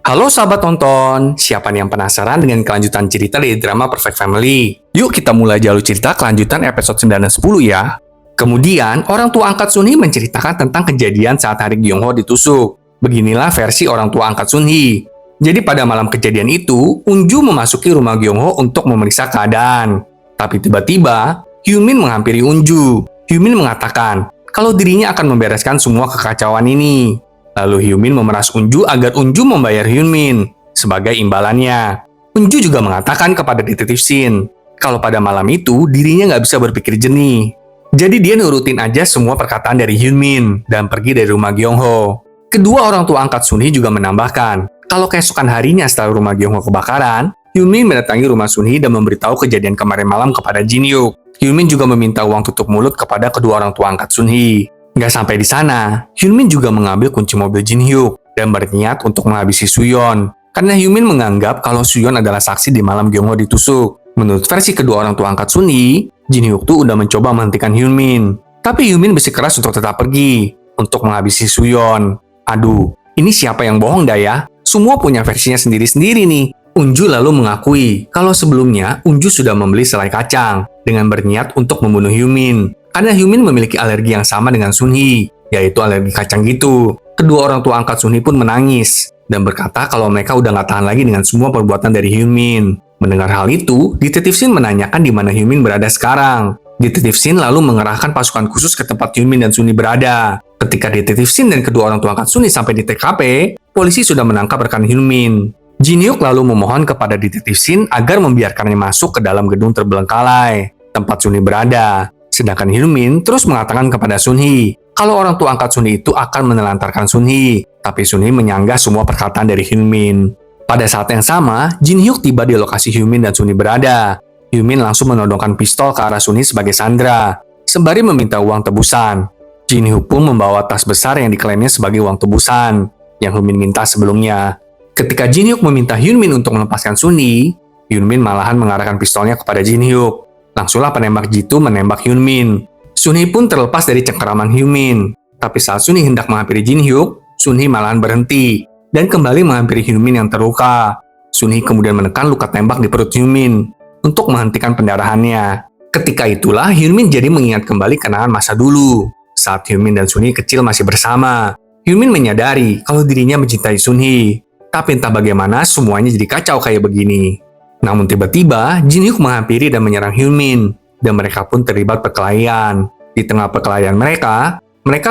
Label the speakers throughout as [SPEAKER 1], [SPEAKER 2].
[SPEAKER 1] Halo sahabat tonton, siapa nih yang penasaran dengan kelanjutan cerita dari drama Perfect Family? Yuk kita mulai jalur cerita kelanjutan episode 9 dan 10 ya. Kemudian, orang tua angkat Sunhee menceritakan tentang kejadian saat hari Gyungho ditusuk. Beginilah versi orang tua angkat Sunhee. Jadi pada malam kejadian itu, Unju memasuki rumah Gyungho untuk memeriksa keadaan. Tapi tiba-tiba, Hyunmin menghampiri Unju. Hyunmin mengatakan kalau dirinya akan membereskan semua kekacauan ini. Lalu Hyunmin memeras Unju agar Unju membayar Hyunmin sebagai imbalannya. Unju juga mengatakan kepada detektif Shin kalau pada malam itu dirinya nggak bisa berpikir jernih. Jadi dia nurutin aja semua perkataan dari Hyunmin dan pergi dari rumah Gyungho. Kedua orang tua angkat Sunhee juga menambahkan kalau keesokan harinya setelah rumah Gyungho kebakaran, Hyunmin mendatangi rumah Sunhee dan memberitahu kejadian kemarin malam kepada Jin Hyuk. Hyunmin juga meminta uang tutup mulut kepada kedua orang tua angkat Sunhee. Nggak sampai di sana, Hyunmin juga mengambil kunci mobil Jin Hyuk dan berniat untuk menghabisi Suyeon. Karena Hyunmin menganggap kalau Suyeon adalah saksi di malam Gyungho ditusuk. Menurut versi kedua orang tua angkat Sunhee, Jin Hyuk tuh udah mencoba menghentikan Hyunmin. Tapi Hyunmin bersikeras untuk tetap pergi untuk menghabisi Suyeon. Aduh, ini siapa yang bohong dah ya? Semua punya versinya sendiri-sendiri nih. Unju lalu mengakui kalau sebelumnya Unju sudah membeli selai kacang dengan berniat untuk membunuh Hyunmin. Karena Hyunmin memiliki alergi yang sama dengan Sunhee, yaitu alergi kacang gitu. Kedua orang tua angkat Sunhee pun menangis dan berkata kalau mereka udah nggak tahan lagi dengan semua perbuatan dari Hyunmin. Mendengar hal itu, detektif Shin menanyakan di mana Hyunmin berada sekarang. Detektif Shin lalu mengerahkan pasukan khusus ke tempat Hyunmin dan Sunhee berada. Ketika detektif Shin dan kedua orang tua angkat Sunhee sampai di TKP, polisi sudah menangkap rekan Hyunmin. Jin Hyuk lalu memohon kepada detektif Shin agar membiarkannya masuk ke dalam gedung terbelengkalai, tempat Sunhee berada. Sedangkan Hyunmin terus mengatakan kepada Sunhee kalau orang tua angkat Sunhee itu akan menelantarkan Sunhee. Tapi Sunhee menyanggah semua perkataan dari Hyunmin. Pada saat yang sama, Jin Hyuk tiba di lokasi Hyunmin dan Sunhee berada. Hyunmin langsung menodongkan pistol ke arah Sunhee sebagai sandera, sembari meminta uang tebusan. Jin Hyuk pun membawa tas besar yang diklaimnya sebagai uang tebusan yang Hyunmin minta sebelumnya. Ketika Jin Hyuk meminta Hyunmin untuk melepaskan Sunhee, Hyunmin malahan mengarahkan pistolnya kepada Jin Hyuk. Langsunglah penembak jitu menembak Hyunmin. Sunhee pun terlepas dari cengkeraman Hyunmin. Tapi saat Sunhee hendak menghampiri Jin Hyuk, Sunhee malahan berhenti dan kembali menghampiri Hyunmin yang terluka. Sunhee kemudian menekan luka tembak di perut Hyunmin untuk menghentikan pendarahannya. Ketika itulah Hyunmin jadi mengingat kembali kenangan masa dulu. Saat Hyunmin dan Sunhee kecil masih bersama, Hyunmin menyadari kalau dirinya mencintai Sunhee. Tapi entah bagaimana semuanya jadi kacau kayak begini. Namun tiba-tiba, Jin Hyuk menghampiri dan menyerang Hyunmin, dan mereka pun terlibat perkelahian. Di tengah perkelahian mereka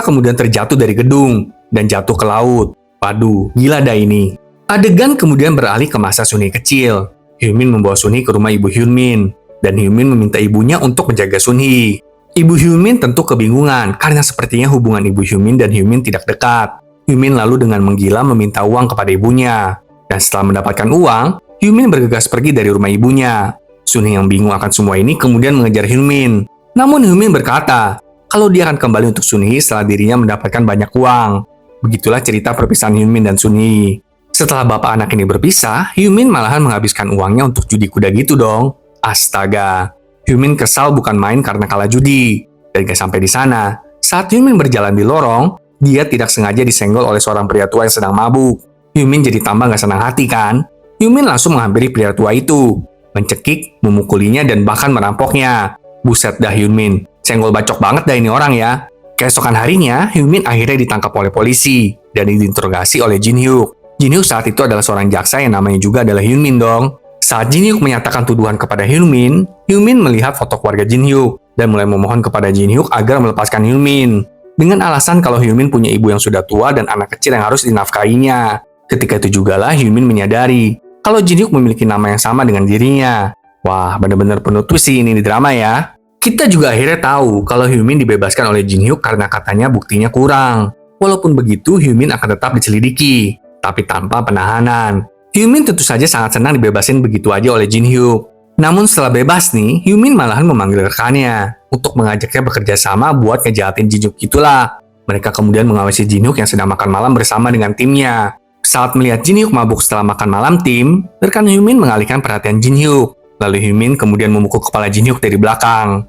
[SPEAKER 1] kemudian terjatuh dari gedung dan jatuh ke laut. Waduh, gila dah ini. Adegan kemudian beralih ke masa Sunhee kecil. Hyunmin membawa Sunhee ke rumah ibu Hyunmin, dan Hyunmin meminta ibunya untuk menjaga Sunhee. Ibu Hyunmin tentu kebingungan karena sepertinya hubungan ibu Hyunmin dan Hyunmin tidak dekat. Hyunmin lalu dengan menggila meminta uang kepada ibunya. Dan setelah mendapatkan uang, Hyunmin bergegas pergi dari rumah ibunya. Sunhee yang bingung akan semua ini kemudian mengejar Hyunmin. Namun Hyunmin berkata kalau dia akan kembali untuk Sunhee setelah dirinya mendapatkan banyak uang. Begitulah cerita perpisahan Hyunmin dan Sunhee. Setelah bapak anak ini berpisah, Hyunmin malahan menghabiskan uangnya untuk judi kuda gitu dong. Astaga. Hyunmin kesal bukan main karena kalah judi. Dan gak sampai di sana, saat Hyunmin berjalan di lorong, dia tidak sengaja disenggol oleh seorang pria tua yang sedang mabuk. Hyunmin jadi tambah gak senang hati kan? Hyunmin langsung menghampiri pria tua itu, mencekik, memukulinya, dan bahkan merampoknya. Buset dah Hyunmin, senggol bacok banget dah ini orang ya. Keesokan harinya, Hyunmin akhirnya ditangkap oleh polisi dan diinterogasi oleh Jin Hyuk. Jin Hyuk saat itu adalah seorang jaksa yang namanya juga adalah Hyunmin dong. Saat Jin Hyuk menyatakan tuduhan kepada Hyunmin, Hyunmin melihat foto keluarga Jin Hyuk dan mulai memohon kepada Jin Hyuk agar melepaskan Hyunmin. Dengan alasan kalau Hyunmin punya ibu yang sudah tua dan anak kecil yang harus dinafkahinya. Ketika itu jugalah Hyunmin menyadari kalau Jin Hyuk memiliki nama yang sama dengan dirinya. Wah, benar-benar penuh twist sih ini di drama ya. Kita juga akhirnya tahu kalau Hyunmin dibebaskan oleh Jin Hyuk karena katanya buktinya kurang. Walaupun begitu, Hyunmin akan tetap diselidiki, tapi tanpa penahanan. Hyunmin tentu saja sangat senang dibebasin begitu aja oleh Jin Hyuk. Namun setelah bebas nih, Hyunmin malahan memanggil rekannya untuk mengajaknya bekerja sama buat ngejahatin Jin Hyuk itulah. Mereka kemudian mengawasi Jin Hyuk yang sedang makan malam bersama dengan timnya. Saat melihat Jin Hyuk mabuk setelah makan malam tim, rekan Hyunmin mengalihkan perhatian Jin Hyuk. Lalu Hyunmin kemudian memukul kepala Jin Hyuk dari belakang.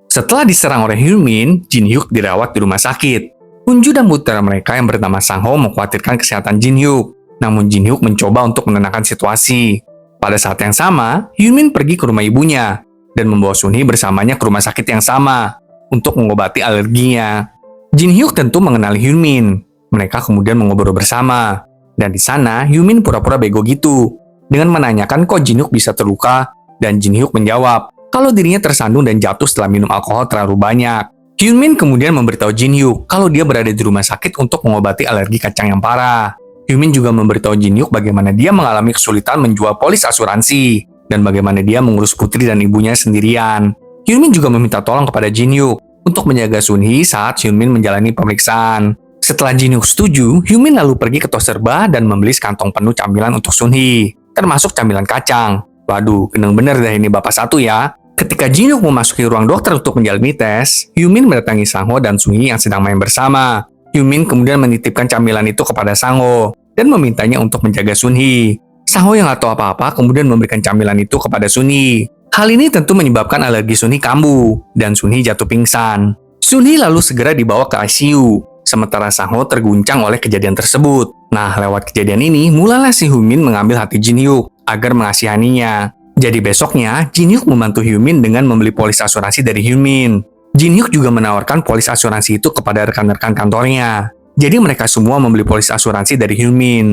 [SPEAKER 1] Setelah diserang oleh Hyunmin, Jin Hyuk dirawat di rumah sakit. Unju dan putra mereka yang bernama Sang Ho mengkhawatirkan kesehatan Jin Hyuk. Namun Jin Hyuk mencoba untuk menenangkan situasi. Pada saat yang sama, Hyun Min pergi ke rumah ibunya dan membawa Sun Hee bersamanya ke rumah sakit yang sama untuk mengobati alerginya. Jin Hyuk tentu mengenali Hyun Min. Mereka kemudian mengobrol bersama. Dan di sana, Hyun Min pura-pura bego gitu dengan menanyakan kok Jin Hyuk bisa terluka, dan Jin Hyuk menjawab kalau dirinya tersandung dan jatuh setelah minum alkohol terlalu banyak. Hyun Min kemudian memberitahu Jin Hyuk kalau dia berada di rumah sakit untuk mengobati alergi kacang yang parah. Hyun Min juga memberitahu Jin Hyuk bagaimana dia mengalami kesulitan menjual polis asuransi dan bagaimana dia mengurus putri dan ibunya sendirian. Hyun Min juga meminta tolong kepada Jin Hyuk untuk menjaga Sun Hee saat Hyun Min menjalani pemeriksaan. Setelah Jin Hyuk setuju, Hyun Min lalu pergi ke tos serba dan membeli sekantong penuh camilan untuk Sun Hee, termasuk camilan kacang. Waduh, geneng bener dah ini bapak satu ya. Ketika Jin Hyuk memasuki ruang dokter untuk menjalani tes, Hyun Min mendatangi Sang Ho dan Sun Hee yang sedang main bersama. Hyun Min kemudian menitipkan camilan itu kepada Sang Ho dan memintanya untuk menjaga Sun Hee. Sang Ho yang gak tahu apa-apa kemudian memberikan camilan itu kepada Sun Hee. Hal ini tentu menyebabkan alergi Sun Hee kambuh dan Sun Hee jatuh pingsan. Sun Hee lalu segera dibawa ke ICU. Sementara Sang Ho terguncang oleh kejadian tersebut. Nah, lewat kejadian ini, mulailah si Hyun Min mengambil hati Jin Hyuk agar mengasihaninya. Jadi besoknya, Jin Hyuk membantu Hyun Min dengan membeli polis asuransi dari Hyun Min. Jin Hyuk juga menawarkan polis asuransi itu kepada rekan-rekan kantornya. Jadi mereka semua membeli polis asuransi dari Hyun Min.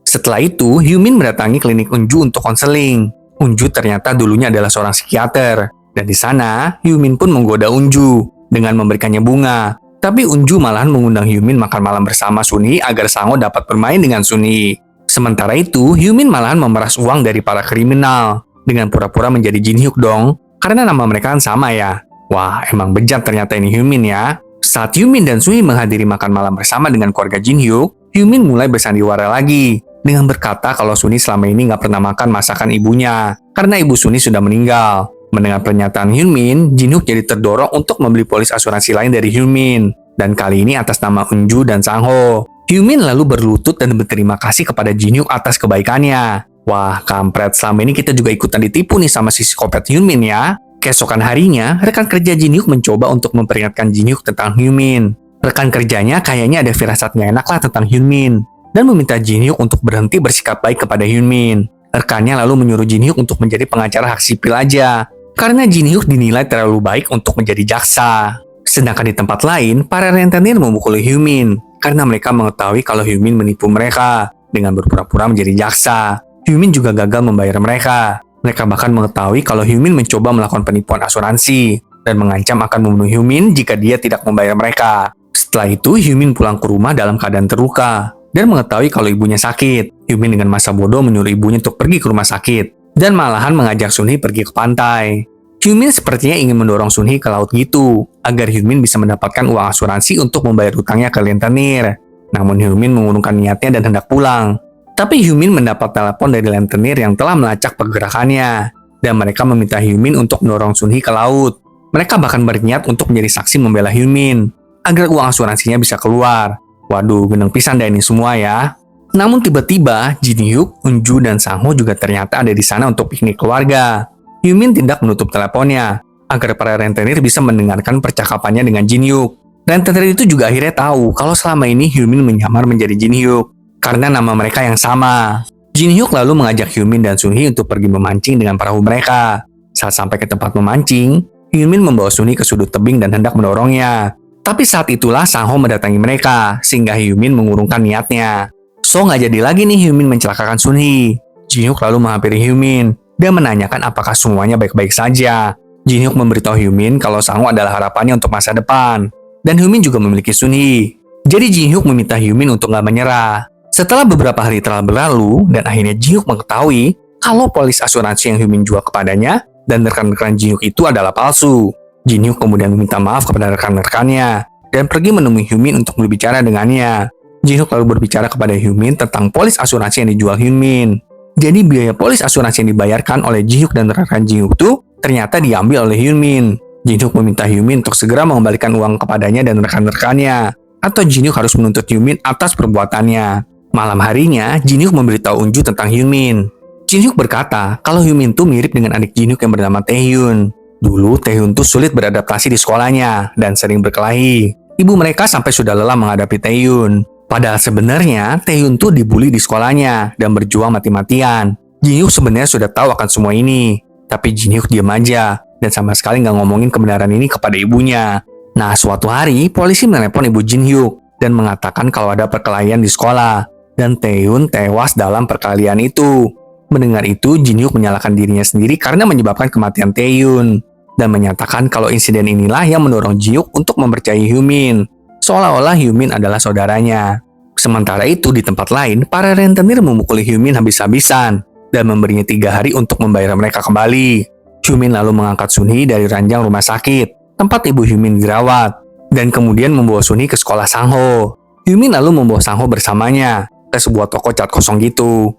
[SPEAKER 1] Setelah itu, Hyun Min mendatangi klinik Unju untuk konseling. Unju ternyata dulunya adalah seorang psikiater. Dan di sana, Hyun Min pun menggoda Unju dengan memberikannya bunga. Tapi Unju malahan mengundang Hyun Min makan malam bersama Sun Hee agar Sang Ho dapat bermain dengan Sun Hee. Sementara itu, Hyun Min malahan memeras uang dari para kriminal dengan pura-pura menjadi Jin Hyuk dong, karena nama mereka kan sama ya. Wah, emang bejat ternyata ini Hyun Min ya. Saat Hyun Min dan Sun Hee menghadiri makan malam bersama dengan keluarga Jin Hyuk, Hyun Min mulai bersandiwara lagi dengan berkata kalau Sun Hee selama ini nggak pernah makan masakan ibunya karena ibu Sun Hee sudah meninggal. Mendengar pernyataan Hyun Min, Jin Hyuk jadi terdorong untuk membeli polis asuransi lain dari Hyun Min. Dan kali ini atas nama Unju dan Sang Ho. Hyun Min lalu berlutut dan berterima kasih kepada Jin Hyuk atas kebaikannya. Wah, kampret, selama ini kita juga ikutan ditipu nih sama si psikopat Hyun Min ya. Keesokan harinya, rekan kerja Jin Hyuk mencoba untuk memperingatkan Jin Hyuk tentang Hyun Min. Rekan kerjanya kayaknya ada firasat nggak enak lah tentang Hyun Min dan meminta Jin Hyuk untuk berhenti bersikap baik kepada Hyun Min. Rekannya lalu menyuruh Jin Hyuk untuk menjadi pengacara hak sipil aja. Karena Jin Hyuk dinilai terlalu baik untuk menjadi jaksa. Sedangkan di tempat lain, para rentenir memukuli Hyun Min karena mereka mengetahui kalau Hyun Min menipu mereka dengan berpura-pura menjadi jaksa. Hyun Min juga gagal membayar mereka. Mereka bahkan mengetahui kalau Hyun Min mencoba melakukan penipuan asuransi dan mengancam akan membunuh Hyun Min jika dia tidak membayar mereka. Setelah itu, Hyun Min pulang ke rumah dalam keadaan terluka dan mengetahui kalau ibunya sakit. Hyun Min dengan masa bodoh menyuruh ibunya untuk pergi ke rumah sakit dan malahan mengajak Sun Hee pergi ke pantai. Hyun Min sepertinya ingin mendorong Sun Hee ke laut gitu, agar Hyun Min bisa mendapatkan uang asuransi untuk membayar hutangnya ke rentenir. Namun Hyun Min mengurungkan niatnya dan hendak pulang. Tapi Hyun Min mendapat telepon dari rentenir yang telah melacak pergerakannya, dan mereka meminta Hyun Min untuk mendorong Sun Hee ke laut. Mereka bahkan berniat untuk menjadi saksi membela Hyun Min, agar uang asuransinya bisa keluar. Waduh, geneng pisan dah ini semua ya. Namun tiba-tiba, Jin Hyuk, Unju, dan Sang Ho juga ternyata ada di sana untuk piknik keluarga. Hyun Min tidak menutup teleponnya, agar para rentenir bisa mendengarkan percakapannya dengan Jin Hyuk. Rentenir itu juga akhirnya tahu kalau selama ini Hyun Min menyamar menjadi Jin Hyuk, karena nama mereka yang sama. Jin Hyuk lalu mengajak Hyun Min dan Sun Hee untuk pergi memancing dengan perahu mereka. Saat sampai ke tempat memancing, Hyun Min membawa Sun Hee ke sudut tebing dan hendak mendorongnya. Tapi saat itulah Sang Ho mendatangi mereka, sehingga Hyun Min mengurungkan niatnya. So nggak jadi lagi nih Hyun Min mencelakakan Sun Hee. Jin Hyuk lalu menghampiri Hyun Min dan menanyakan apakah semuanya baik-baik saja. Jin Hyuk memberitahu Hyun Min kalau Sang Ho adalah harapannya untuk masa depan. Dan Hyun Min juga memiliki Sun Hee. Jadi Jin Hyuk meminta Hyun Min untuk nggak menyerah. Setelah beberapa hari telah berlalu, dan akhirnya Jin Hyuk mengetahui kalau polis asuransi yang Hyun Min jual kepadanya dan rekan-rekan Jin Hyuk itu adalah palsu. Jin Hyuk kemudian meminta maaf kepada rekan-rekannya dan pergi menemui Hyun Min untuk berbicara dengannya. Jin Hyuk lalu berbicara kepada Hyun Min tentang polis asuransi yang dijual Hyun Min. Jadi biaya polis asuransi yang dibayarkan oleh Jin Hyuk dan rekan Jin Hyuk itu ternyata diambil oleh Hyun Min. Jin Hyuk meminta Hyun Min untuk segera mengembalikan uang kepadanya dan rekan-rekannya, atau Jin Hyuk harus menuntut Hyun Min atas perbuatannya. Malam harinya, Jin Hyuk memberitahu Unju tentang Hyun Min. Jin Hyuk berkata kalau Hyun Min tuh mirip dengan adik Jin Hyuk yang bernama Taehyun. Dulu Taehyun tuh sulit beradaptasi di sekolahnya dan sering berkelahi. Ibu mereka sampai sudah lelah menghadapi Taehyun. Padahal sebenarnya Taehyun tuh dibully di sekolahnya dan berjuang mati-matian. Jin Hyuk sebenarnya sudah tahu akan semua ini, tapi Jin Hyuk diam aja dan sama sekali nggak ngomongin kebenaran ini kepada ibunya. Nah, suatu hari polisi menelepon ibu Jin Hyuk dan mengatakan kalau ada perkelahian di sekolah dan Taehyun tewas dalam perkelahian itu. Mendengar itu, Jin Hyuk menyalahkan dirinya sendiri karena menyebabkan kematian Taehyun dan menyatakan kalau insiden inilah yang mendorong Jin Hyuk untuk mempercayai Hyumin, seolah-olah Hyumin adalah saudaranya. Sementara itu, di tempat lain, para rentenir memukuli Hyumin habis-habisan dan memberinya 3 hari untuk membayar mereka kembali. Hyumin lalu mengangkat Sunhee dari ranjang rumah sakit, tempat ibu Hyumin dirawat, dan kemudian membawa Sunhee ke sekolah Sangho. Hyumin lalu membawa Sangho bersamanya ke sebuah toko cat kosong gitu.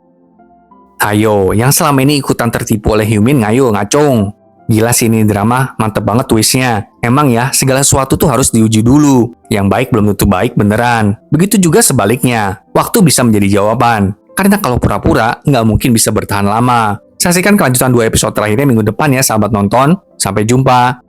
[SPEAKER 1] Ayo, yang selama ini ikutan tertipu oleh Hyumin ngayo ngacung. Gila sih ini drama, mantep banget twistnya. Emang ya, segala sesuatu tuh harus diuji dulu. Yang baik belum tentu baik beneran. Begitu juga sebaliknya, waktu bisa menjadi jawaban. Karena kalau pura-pura, nggak mungkin bisa bertahan lama. Saksikan kelanjutan 2 episode terakhirnya minggu depan ya sahabat nonton. Sampai jumpa.